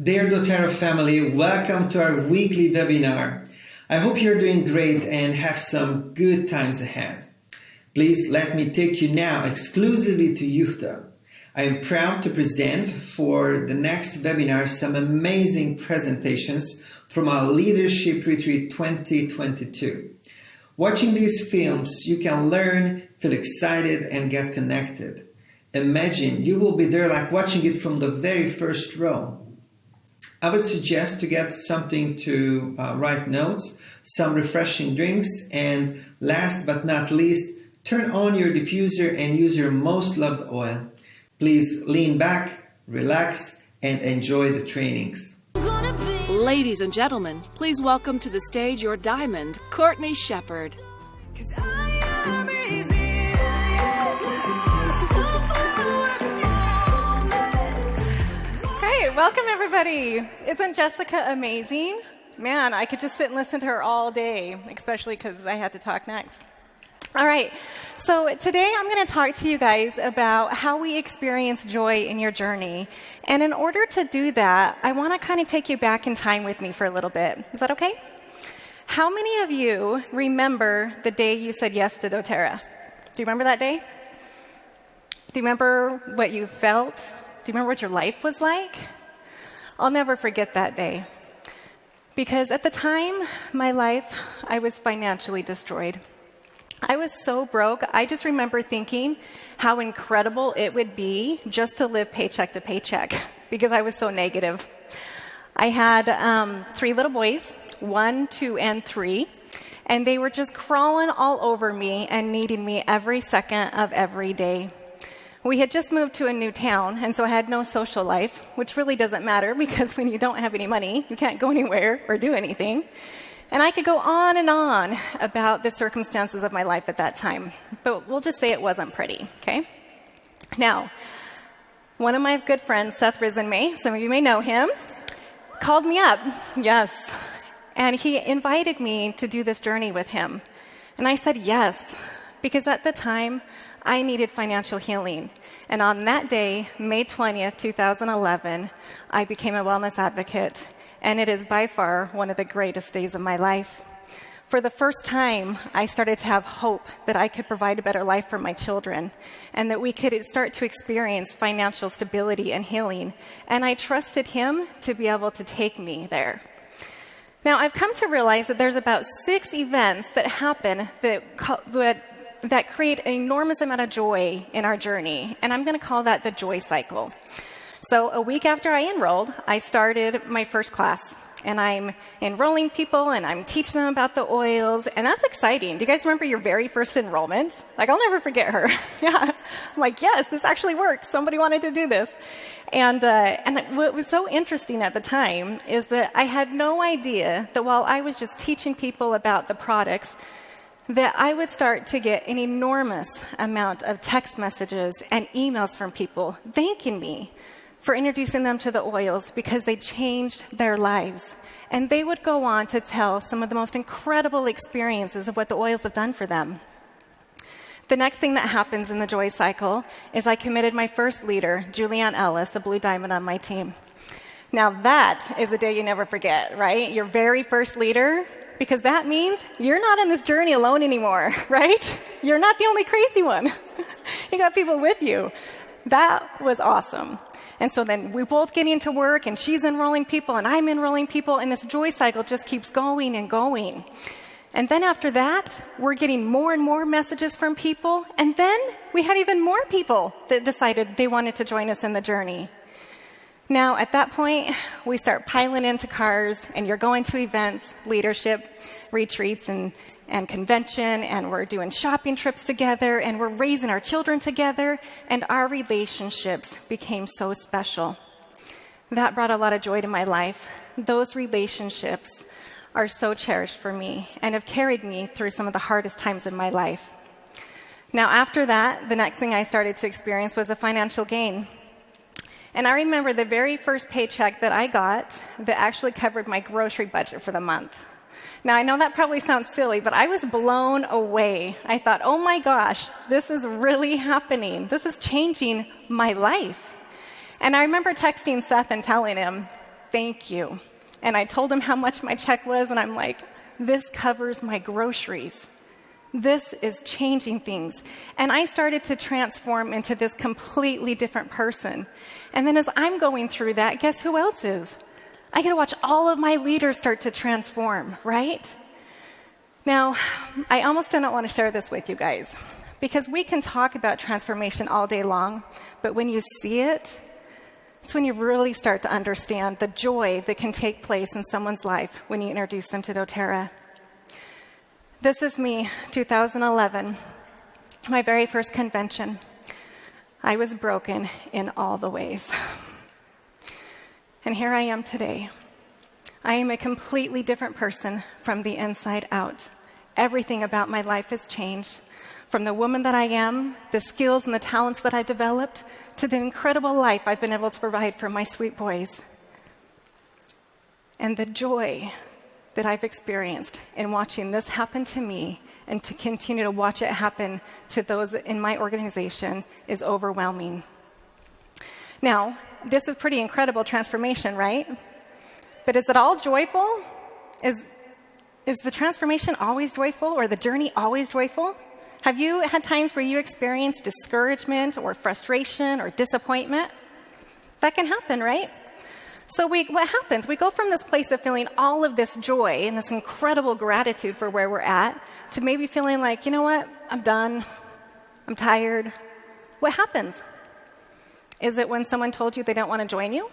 Dear doTERRA family, welcome to our weekly webinar. I hope you're doing great and have some good times ahead. Please let me take you now exclusively to Utah. I am proud to present for the next webinar some amazing presentations from our Leadership Retreat 2022. Watching these films, you can learn, feel excited, and get connected. Imagine you will be there like watching it from the very first row. I would suggest to get something to write notes, some refreshing drinks, and last but not least, turn on your diffuser and use your most loved oil. Please lean back, relax, and enjoy the trainings. Ladies and gentlemen, please welcome to the stage your diamond, Courtney Shepard. Welcome, everybody. Isn't Jessica amazing? Man, I could just sit and listen to her all day, especially because I had to talk next. All right, so today I'm going to talk to you guys about how we experience joy in your journey. And in order to do that, I want to kind of take you back in time with me for a little bit. Is that okay? How many of you remember the day you said yes to doTERRA? Do you remember that day? Do you remember what you felt? Do you remember what your life was like? I'll never forget that day. Because at the time, my life, I was financially destroyed. I was so broke, I just remember thinking how incredible it would be just to live paycheck to paycheck, because I was so negative. I had 3 little boys, 1, 2, and 3, and they were just crawling all over me and needing me every second of every day. We had just moved to a new town, and so I had no social life, which really doesn't matter because when you don't have any money, you can't go anywhere or do anything. And I could go on and on about the circumstances of my life at that time, but we'll just say it wasn't pretty, okay? Now, one of my good friends, Seth Risenmay, some of you may know him, called me up, yes, and he invited me to do this journey with him. And I said yes, because at the time, I needed financial healing. And on that day, May 20th, 2011, I became a wellness advocate. And it is by far one of the greatest days of my life. For the first time, I started to have hope that I could provide a better life for my children and that we could start to experience financial stability and healing. And I trusted him to be able to take me there. Now, I've come to realize that there's about 6 events that happen that create an enormous amount of joy in our journey, and I'm going to call that the joy cycle. So a week after I enrolled, I started my first class, and I'm enrolling people, and I'm teaching them about the oils, and that's exciting. Do you guys remember your very first enrollment? Like, I'll never forget her. Yeah, I'm like, yes, this actually worked. Somebody wanted to do this. And what was so interesting at the time is that I had no idea that while I was just teaching people about the products, that I would start to get an enormous amount of text messages and emails from people thanking me for introducing them to the oils because they changed their lives. And they would go on to tell some of the most incredible experiences of what the oils have done for them. The next thing that happens in the joy cycle is I committed my first leader, Julianne Ellis, a blue diamond on my team. Now that is a day you never forget, right? Your very first leader. Because that means you're not on this journey alone anymore, right? You're not the only crazy one. You got people with you. That was awesome. And so then we both get into work, and she's enrolling people, and I'm enrolling people, and this joy cycle just keeps going and going. And then after that, we're getting more and more messages from people, and then we had even more people that decided they wanted to join us in the journey. Now, at that point, we start piling into cars, and you're going to events, leadership, retreats, and convention, and we're doing shopping trips together, and we're raising our children together, and our relationships became so special. That brought a lot of joy to my life. Those relationships are so cherished for me and have carried me through some of the hardest times in my life. Now, after that, the next thing I started to experience was a financial gain. And I remember the very first paycheck that I got that actually covered my grocery budget for the month. Now, I know that probably sounds silly, but I was blown away. I thought, oh my gosh, this is really happening. This is changing my life. And I remember texting Seth and telling him, thank you. And I told him how much my check was, and I'm like, this covers my groceries. This is changing things. And I started to transform into this completely different person. And then as I'm going through that, guess who else is? I get to watch all of my leaders start to transform, right? Now, I almost didn't want to share this with you guys, because we can talk about transformation all day long, but when you see it, it's when you really start to understand the joy that can take place in someone's life when you introduce them to doTERRA. This is me, 2011, my very first convention. I was broken in all the ways. And here I am today. I am a completely different person from the inside out. Everything about my life has changed. From the woman that I am, the skills and the talents that I developed, to the incredible life I've been able to provide for my sweet boys. And the joy that I've experienced in watching this happen to me and to continue to watch it happen to those in my organization is overwhelming. Now, this is pretty incredible transformation, right? But is it all joyful? Is the transformation always joyful, or the journey always joyful? Have you had times where you experienced discouragement or frustration or disappointment? That can happen, right? So what happens? We go from this place of feeling all of this joy and this incredible gratitude for where we're at to maybe feeling like, you know what? I'm done. I'm tired. What happens? Is it when someone told you they don't want to join you?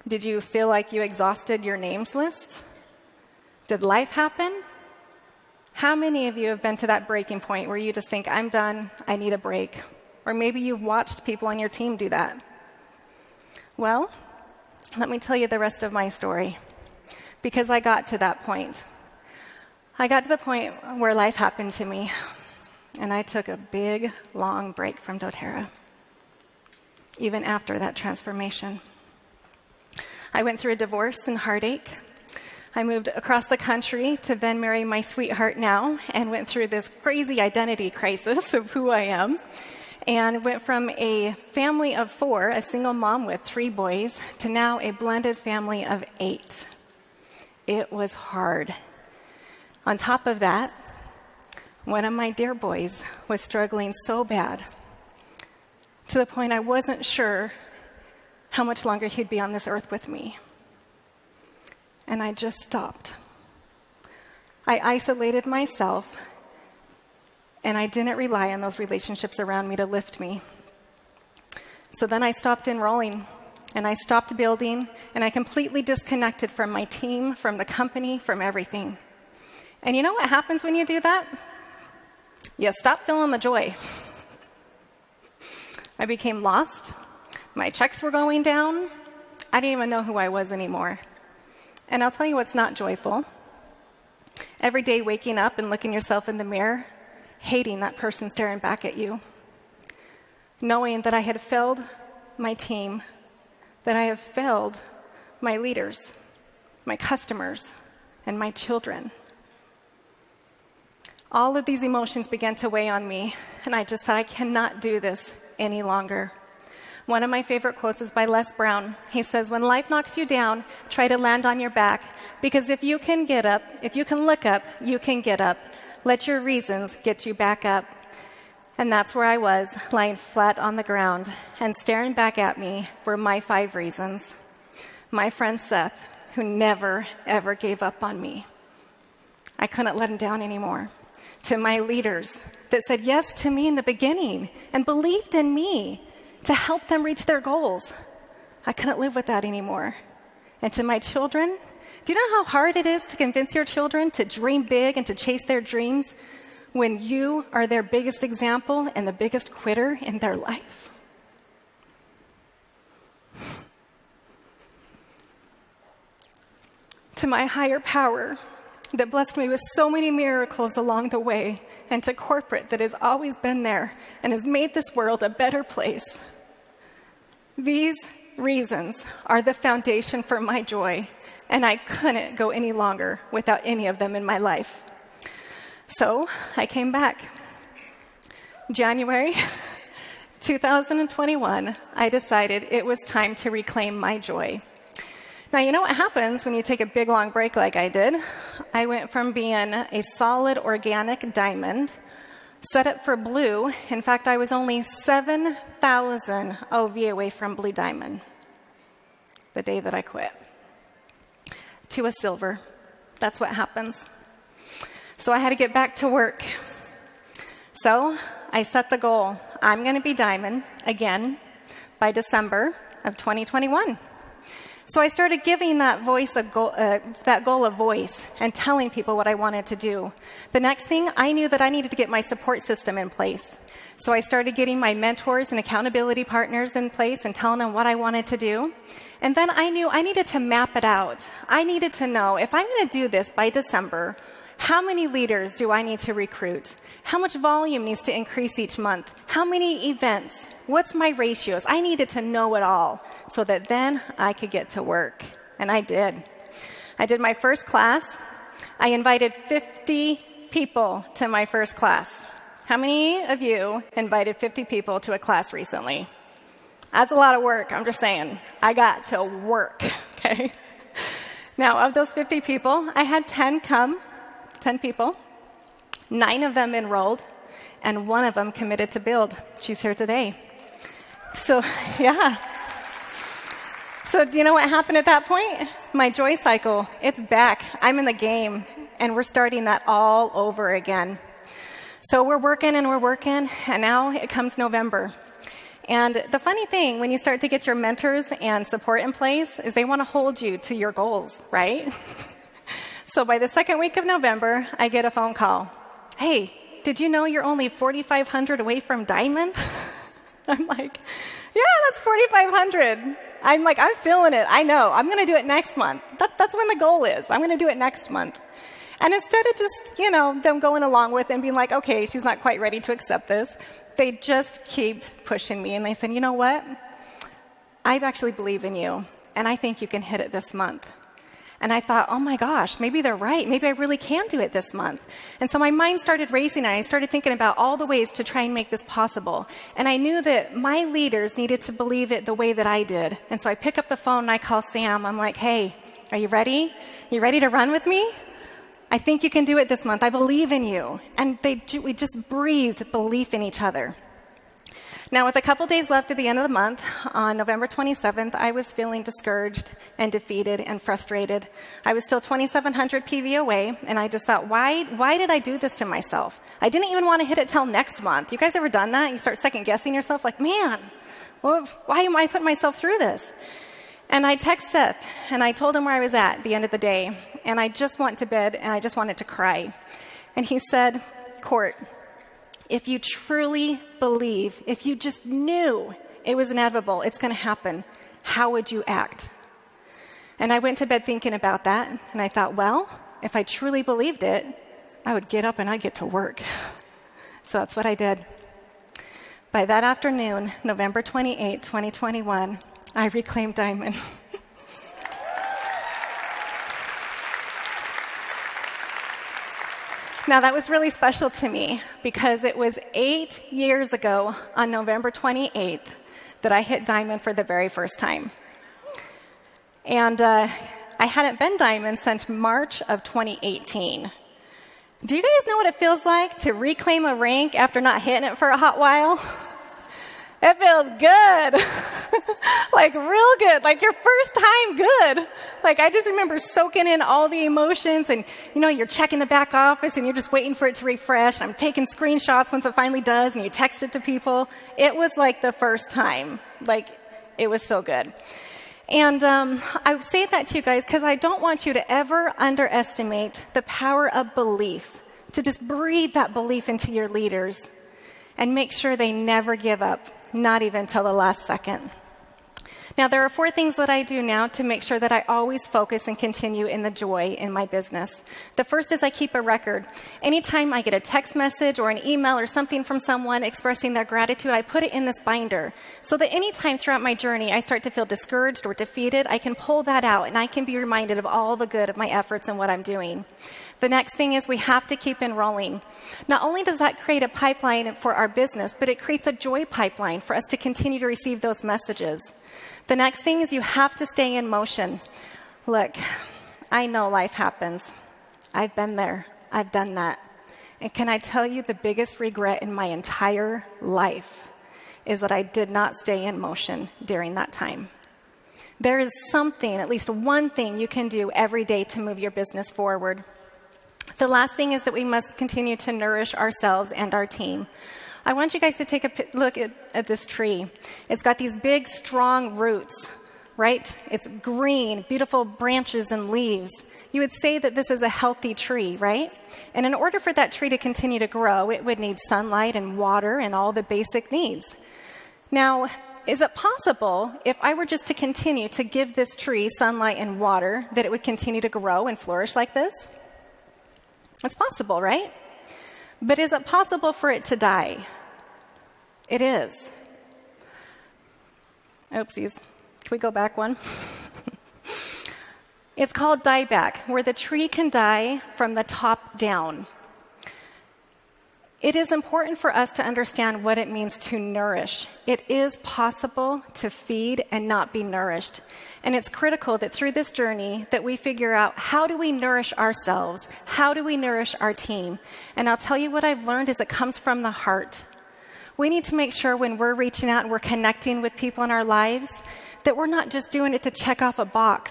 Did you feel like you exhausted your names list? Did life happen? How many of you have been to that breaking point where you just think, I'm done, I need a break? Or maybe you've watched people on your team do that. Well, let me tell you the rest of my story, because I got to that point. I got to the point where life happened to me, and I took a big, long break from doTERRA, even after that transformation. I went through a divorce and heartache. I moved across the country to then marry my sweetheart now, and went through this crazy identity crisis of who I am, and went from a family of 4, a single mom with 3 boys, to now a blended family of 8. It was hard. On top of that, one of my dear boys was struggling so bad, to the point I wasn't sure how much longer he'd be on this earth with me. And I just stopped. I isolated myself, and I didn't rely on those relationships around me to lift me. So then I stopped enrolling, and I stopped building, and I completely disconnected from my team, from the company, from everything. And you know what happens when you do that? You stop feeling the joy. I became lost. My checks were going down. I didn't even know who I was anymore. And I'll tell you what's not joyful. Every day waking up and looking yourself in the mirror, hating that person staring back at you, knowing that I had failed my team, that I have failed my leaders, my customers, and my children. All of these emotions began to weigh on me, and I just thought, I cannot do this any longer. One of my favorite quotes is by Les Brown. He says, when life knocks you down, try to land on your back, because if you can get up, if you can look up, you can get up. Let your reasons get you back up. And that's where I was, lying flat on the ground, and staring back at me were my 5 reasons. My friend Seth, who never, ever gave up on me. I couldn't let him down anymore. To my leaders that said yes to me in the beginning and believed in me to help them reach their goals. I couldn't live with that anymore. And to my children, do you know how hard it is to convince your children to dream big and to chase their dreams when you are their biggest example and the biggest quitter in their life? To my higher power that blessed me with so many miracles along the way, and to corporate that has always been there and has made this world a better place. These reasons are the foundation for my joy, and I couldn't go any longer without any of them in my life. So I came back. January 2021, I decided it was time to reclaim my joy. Now, you know what happens when you take a big, long break like I did? I went from being a solid organic diamond, set up for blue. In fact, I was only 7,000 OV away from blue diamond the day that I quit, to a silver. That's what happens. So I had to get back to work. So I set the goal. I'm going to be diamond again by December of 2021. So I started giving that goal a voice and telling people what I wanted to do. The next thing, I knew that I needed to get my support system in place. So I started getting my mentors and accountability partners in place and telling them what I wanted to do. And then I knew I needed to map it out. I needed to know, if I'm going to do this by December, how many leaders do I need to recruit? How much volume needs to increase each month? How many events? What's my ratios? I needed to know it all so that then I could get to work. And I did. I did my first class. I invited 50 people to my first class. How many of you invited 50 people to a class recently? That's a lot of work. I'm just saying. I got to work, okay? Now, of those 50 people, I had 10 people. 9 of them enrolled, and 1 of them committed to build. She's here today. So, yeah. So do you know what happened at that point? My joy cycle, it's back. I'm in the game, and we're starting that all over again. So we're working, and now it comes November. And the funny thing, when you start to get your mentors and support in place, is they want to hold you to your goals, right? So by the second week of November, I get a phone call. Hey, did you know you're only 4,500 away from diamond? I'm like, yeah, that's 4,500. I'm like, I'm feeling it. I know. I'm going to do it next month. That's when the goal is. I'm going to do it next month. And instead of just, them going along with it and being like, okay, she's not quite ready to accept this, they just keep pushing me. And they said, you know what? I actually believe in you, and I think you can hit it this month. And I thought, oh my gosh, maybe they're right. Maybe I really can do it this month. And so my mind started racing, and I started thinking about all the ways to try and make this possible. And I knew that my leaders needed to believe it the way that I did. And so I pick up the phone and I call Sam. I'm like, hey, are you ready? You ready to run with me? I think you can do it this month. I believe in you. And we just breathed belief in each other. Now, with a couple days left at the end of the month, on November 27th, I was feeling discouraged and defeated and frustrated. I was still 2,700 PV away, and I just thought, why did I do this to myself? I didn't even want to hit it till next month. You guys ever done that? You start second-guessing yourself, like, man, well, why am I putting myself through this? And I text Seth, and I told him where I was at the end of the day, and I just went to bed, and I just wanted to cry. And he said, Court, if you truly believe, if you just knew it was inevitable, it's going to happen, how would you act? And I went to bed thinking about that, and I thought, well, if I truly believed it, I would get up and I'd get to work. So that's what I did. By that afternoon, November 28, 2021, I reclaimed diamond. Now, that was really special to me because it was 8 years ago on November 28th that I hit diamond for the very first time. And I hadn't been diamond since March of 2018. Do you guys know what it feels like to reclaim a rank after not hitting it for a hot while? It feels good. Like real good. Like your first time good. Like I just remember soaking in all the emotions and, you're checking the back office and you're just waiting for it to refresh. I'm taking screenshots once it finally does and you text it to people. It was like the first time. Like it was so good. And I say that to you guys because I don't want you to ever underestimate the power of belief. To just breathe that belief into your leaders and make sure they never give up. Not even till the last second. Now, there are 4 things that I do now to make sure that I always focus and continue in the joy in my business. The first is I keep a record. Anytime I get a text message or an email or something from someone expressing their gratitude, I put it in this binder so that anytime throughout my journey I start to feel discouraged or defeated, I can pull that out and I can be reminded of all the good of my efforts and what I'm doing. The next thing is we have to keep enrolling. Not only does that create a pipeline for our business, but it creates a joy pipeline for us to continue to receive those messages. The next thing is you have to stay in motion. Look, I know life happens. I've been there. I've done that. And can I tell you the biggest regret in my entire life is that I did not stay in motion during that time. There is something, at least one thing you can do every day to move your business forward. The last thing is that we must continue to nourish ourselves and our team. I want you guys to take a look at this tree. It's got these big, strong roots, right? It's green, beautiful branches and leaves. You would say that this is a healthy tree, right? And in order for that tree to continue to grow, it would need sunlight and water and all the basic needs. Now, is it possible, if I were just to continue to give this tree sunlight and water, that it would continue to grow and flourish like this? It's possible, right? But is it possible for it to die? It is. Oopsies. Can we go back one? It's called dieback, where the tree can die from the top down. It is important for us to understand what it means to nourish. It is possible to feed and not be nourished. And it's critical that through this journey that we figure out, how do we nourish ourselves? How do we nourish our team? And I'll tell you what I've learned is it comes from the heart. We need to make sure when we're reaching out and we're connecting with people in our lives that we're not just doing it to check off a box,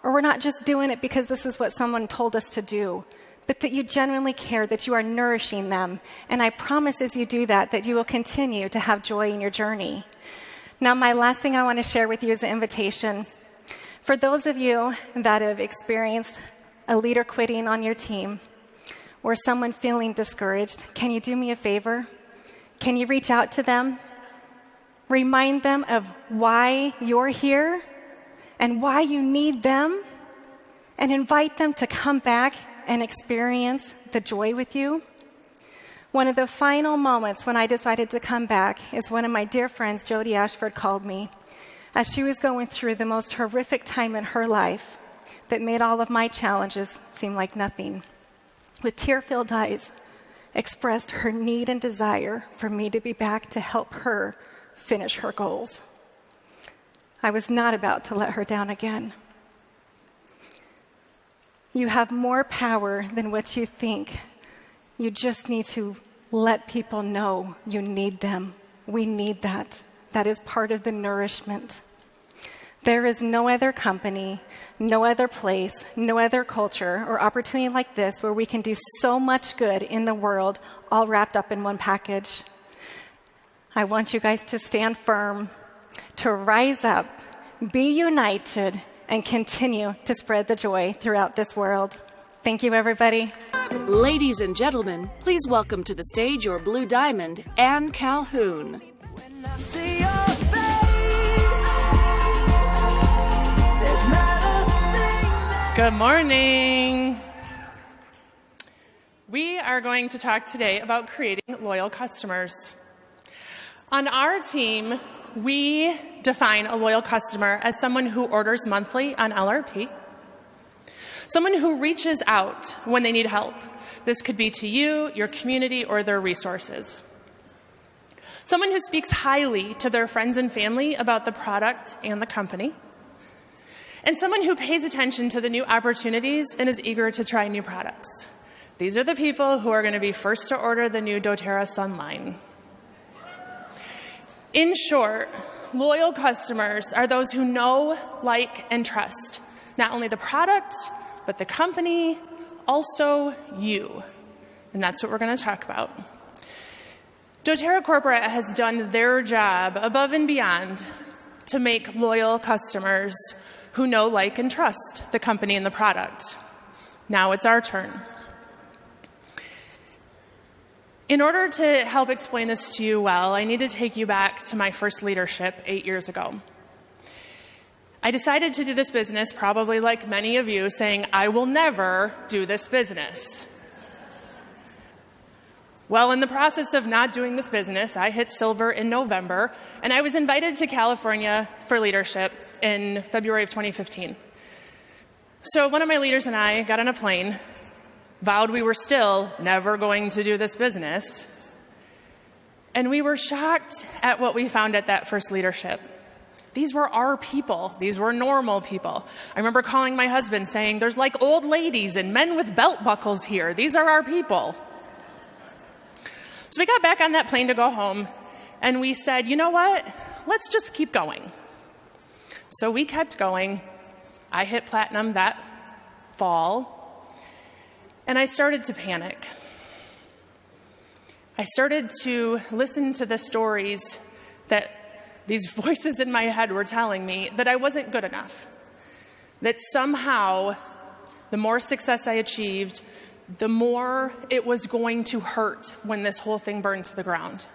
or we're not just doing it because this is what someone told us to do, but that you genuinely care, that you are nourishing them. And I promise as you do that, that you will continue to have joy in your journey. Now, my last thing I want to share with you is an invitation. For those of you that have experienced a leader quitting on your team or someone feeling discouraged, can you do me a favor? Can you reach out to them? Remind them of why you're here and why you need them, and invite them to come back and experience the joy with you. One of the final moments when I decided to come back is one of my dear friends, Jody Ashford, called me as she was going through the most horrific time in her life that made all of my challenges seem like nothing. With tear-filled eyes, expressed her need and desire for me to be back to help her finish her goals. I was not about to let her down again. You have more power than what you think. You just need to let people know you need them. We need that. That is part of the nourishment. There is no other company, no other place, no other culture or opportunity like this where we can do so much good in the world all wrapped up in one package. I want you guys to stand firm, to rise up, be united, and continue to spread the joy throughout this world. Thank you, everybody. Ladies and gentlemen, please welcome to the stage your Blue Diamond, Ann Calhoun. When I see your face, there's not a thing. Good morning. We are going to talk today about creating loyal customers. On our team, we define a loyal customer as someone who orders monthly on LRP, someone who reaches out when they need help. This could be to you, your community, or their resources. Someone who speaks highly to their friends and family about the product and the company. And someone who pays attention to the new opportunities and is eager to try new products. These are the people who are going to be first to order the new doTERRA Sunline. In short, loyal customers are those who know, like, and trust not only the product, but the company, also you. And that's what we're going to talk about. doTERRA Corporate has done their job above and beyond to make loyal customers who know, like, and trust the company and the product. Now it's our turn. In order to help explain this to you well, I need to take you back to my first leadership 8 years ago. I decided to do this business, probably like many of you, saying, I will never do this business. Well, in the process of not doing this business, I hit silver in November, and I was invited to California for leadership in February of 2015. So one of my leaders and I got on a plane, vowed we were still never going to do this business. And we were shocked at what we found at that first leadership. These were our people. These were normal people. I remember calling my husband saying, there's like old ladies and men with belt buckles here. These are our people. So we got back on that plane to go home, and we said, you know what? Let's just keep going. So we kept going. I hit platinum that fall, and I started to panic. I started to listen to the stories that these voices in my head were telling me that I wasn't good enough, that somehow the more success I achieved, the more it was going to hurt when this whole thing burned to the ground.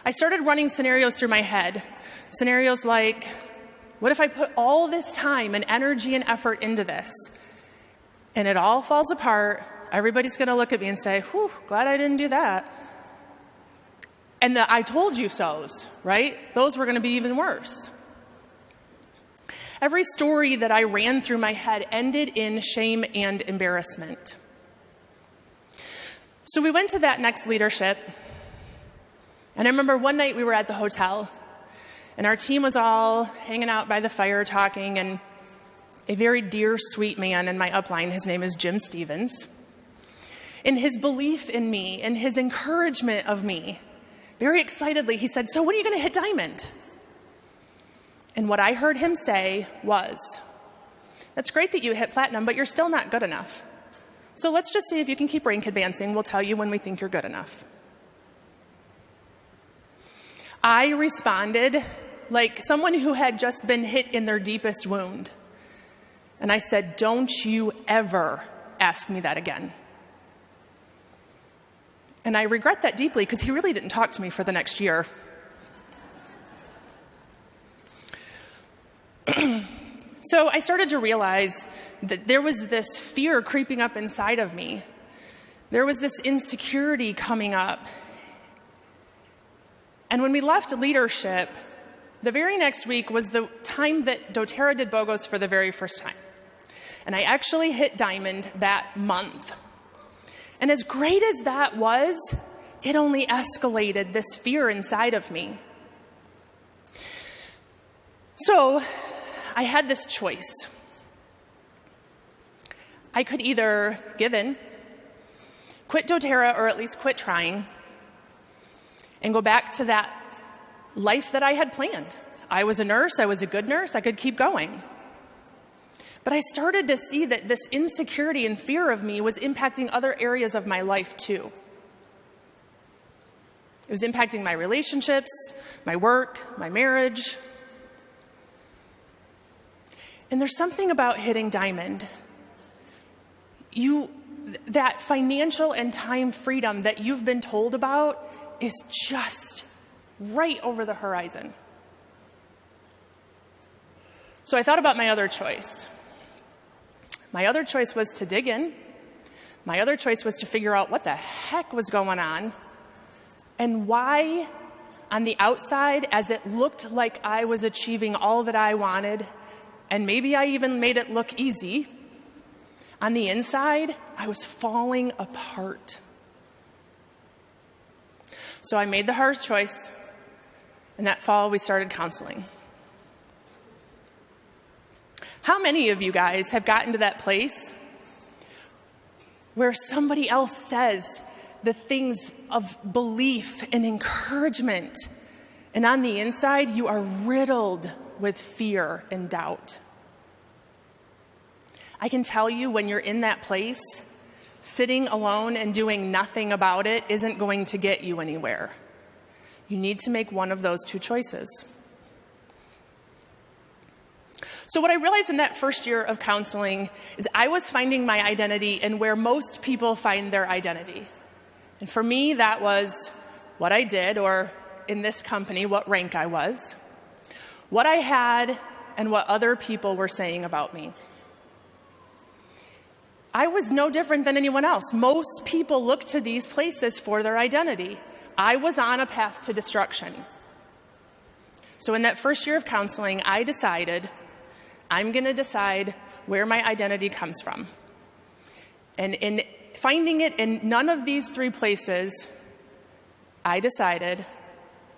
I started running scenarios through my head, scenarios like, what if I put all this time and energy and effort into this, and it all falls apart? Everybody's going to look at me and say, whew, glad I didn't do that. And the I told you so's, right? Those were going to be even worse. Every story that I ran through my head ended in shame and embarrassment. So we went to that next leadership. And I remember one night we were at the hotel, and our team was all hanging out by the fire talking, and a very dear, sweet man in my upline, his name is Jim Stevens, in his belief in me and his encouragement of me, very excitedly, he said, so when are you going to hit diamond? And what I heard him say was, that's great that you hit platinum, but you're still not good enough. So let's just see if you can keep rank advancing. We'll tell you when we think you're good enough. I responded like someone who had just been hit in their deepest wound. And I said, don't you ever ask me that again. And I regret that deeply because he really didn't talk to me for the next year. So I started to realize that there was this fear creeping up inside of me. There was this insecurity coming up. And when we left leadership, the very next week was the time that doTERRA did BOGOs for the very first time. And I actually hit diamond that month. And as great as that was, it only escalated this fear inside of me. So I had this choice. I could either give in, quit doTERRA, or at least quit trying, and go back to that life that I had planned. I was a nurse. I was a good nurse. I could keep going. But I started to see that this insecurity and fear of me was impacting other areas of my life too. It was impacting my relationships, my work, my marriage. And there's something about hitting diamond. That financial and time freedom that you've been told about is just right over the horizon. So I thought about my other choice. My other choice was to dig in. My other choice was to figure out what the heck was going on and why, on the outside, as it looked like I was achieving all that I wanted, and maybe I even made it look easy, on the inside, I was falling apart. So I made the hard choice, and that fall we started counseling. How many of you guys have gotten to that place where somebody else says the things of belief and encouragement, and on the inside you are riddled with fear and doubt? I can tell you when you're in that place, sitting alone and doing nothing about it isn't going to get you anywhere. You need to make one of those two choices. So what I realized in that first year of counseling is I was finding my identity in where most people find their identity. And for me, that was what I did, or in this company, what rank I was, what I had, and what other people were saying about me. I was no different than anyone else. Most people look to these places for their identity. I was on a path to destruction. So in that first year of counseling, I decided I'm going to decide where my identity comes from. And in finding it in none of these three places, I decided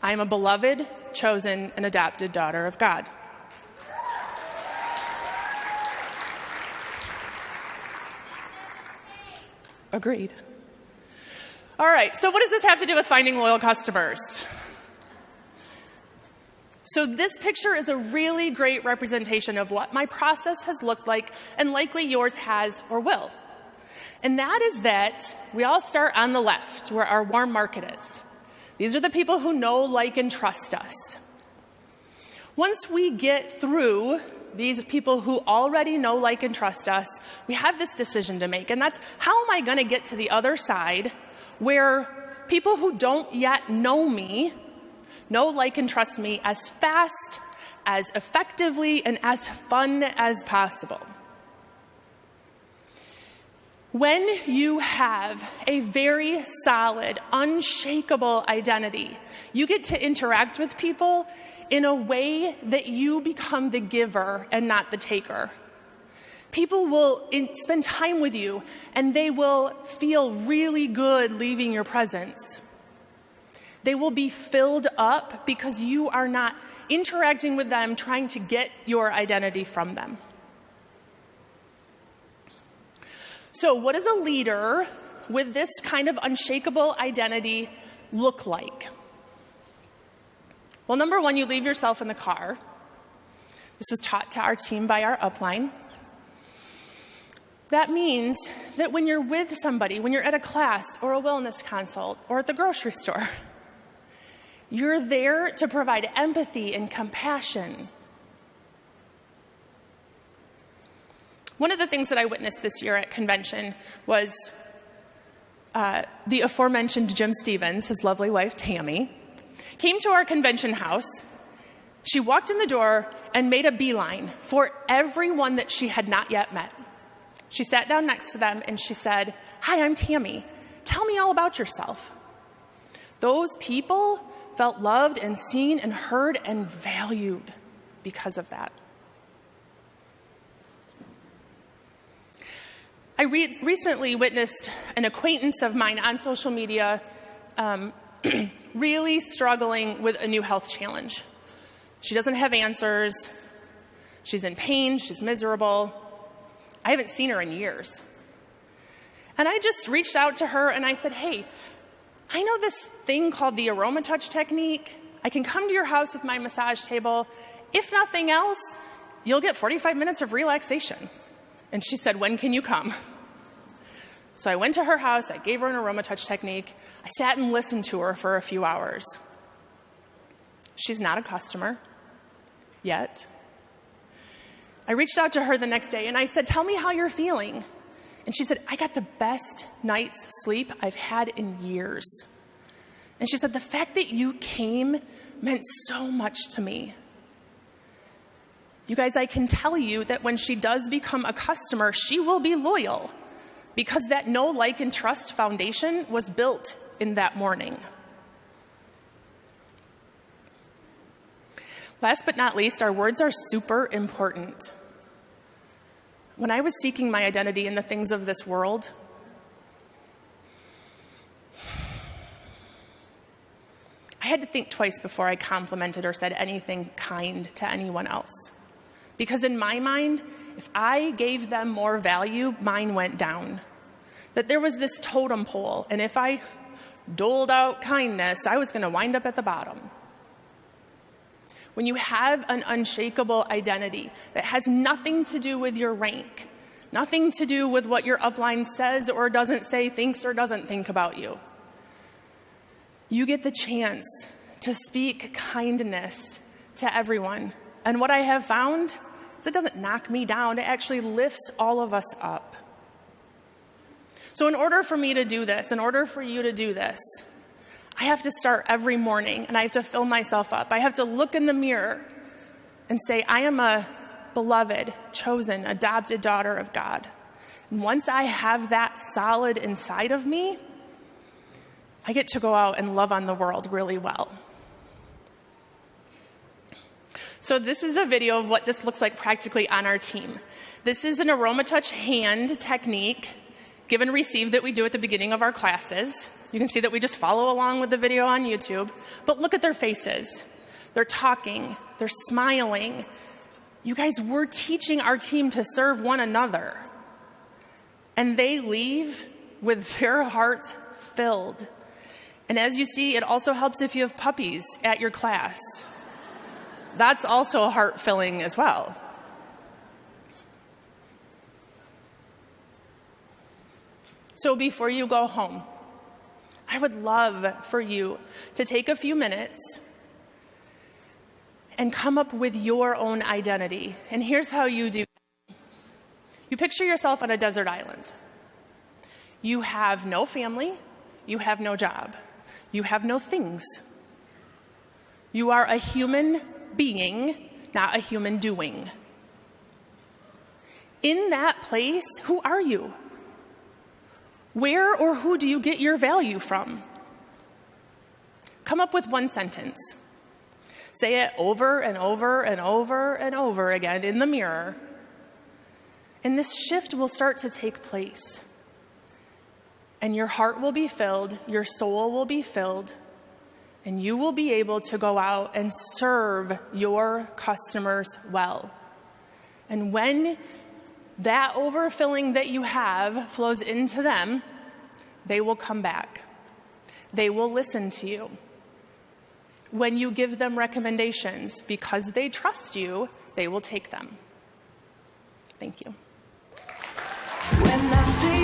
I'm a beloved, chosen, and adopted daughter of God. Agreed. All right, so what does this have to do with finding loyal customers? So this picture is a really great representation of what my process has looked like, and likely yours has or will. And that is that we all start on the left, where our warm market is. These are the people who know, like, and trust us. Once we get through these people who already know, like, and trust us, we have this decision to make. And that's, how am I going to get to the other side where people who don't yet know me know, like, and trust me as fast, as effectively, and as fun as possible? When you have a very solid, unshakable identity, you get to interact with people in a way that you become the giver and not the taker. People will spend time with you, and they will feel really good leaving your presence. They will be filled up because you are not interacting with them, trying to get your identity from them. So what does a leader with this kind of unshakable identity look like? Well, number one, you leave yourself in the car. This was taught to our team by our upline. That means that when you're with somebody, when you're at a class or a wellness consult or at the grocery store, you're there to provide empathy and compassion. One of the things that I witnessed this year at convention was the aforementioned Jim Stevens, his lovely wife, Tammy, came to our convention house. She walked in the door and made a beeline for everyone that she had not yet met. She sat down next to them and she said, "Hi, I'm Tammy. Tell me all about yourself." Those people felt loved and seen and heard and valued because of that. I recently witnessed an acquaintance of mine on social media really struggling with a new health challenge. She doesn't have answers. She's in pain. She's miserable. I haven't seen her in years. And I just reached out to her and I said, "Hey, I know this thing called the aroma touch technique. I can come to your house with my massage table. If nothing else, you'll get 45 minutes of relaxation." And she said, "When can you come?" So I went to her house, I gave her an aroma touch technique, I sat and listened to her for a few hours. She's not a customer yet. I reached out to her the next day and I said, "Tell me how you're feeling." And she said, "I got the best night's sleep I've had in years." And she said, "The fact that you came meant so much to me." You guys, I can tell you that when she does become a customer, she will be loyal because that know, like, and trust foundation was built in that morning. Last but not least, our words are super important. When I was seeking my identity in the things of this world, I had to think twice before I complimented or said anything kind to anyone else. Because in my mind, if I gave them more value, mine went down. That there was this totem pole, and if I doled out kindness, I was going to wind up at the bottom. When you have an unshakable identity that has nothing to do with your rank, nothing to do with what your upline says or doesn't say, thinks or doesn't think about you, you get the chance to speak kindness to everyone. And what I have found is it doesn't knock me down, it actually lifts all of us up. So in order for me to do this, in order for you to do this, I have to start every morning and I have to fill myself up. I have to look in the mirror and say, I am a beloved, chosen, adopted daughter of God. And once I have that solid inside of me, I get to go out and love on the world really well. So this is a video of what this looks like practically on our team. This is an aroma touch hand technique, give and receive, that we do at the beginning of our classes. You can see that we just follow along with the video on YouTube, but look at their faces. They're talking, they're smiling. You guys, we're teaching our team to serve one another. And they leave with their hearts filled. And as you see, it also helps if you have puppies at your class. That's also heart-filling as well. So before you go home, I would love for you to take a few minutes and come up with your own identity. And here's how you do. You picture yourself on a desert island. You have no family. You have no job. You have no things. You are a human being, not a human doing. In that place, who are you? Where or who do you get your value from? Come up with one sentence. Say it over and over and over and over again in the mirror. And this shift will start to take place. And your heart will be filled, your soul will be filled, and you will be able to go out and serve your customers well. And when that overfilling that you have flows into them, they will come back. They will listen to you. When you give them recommendations, because they trust you, they will take them. Thank you. When I see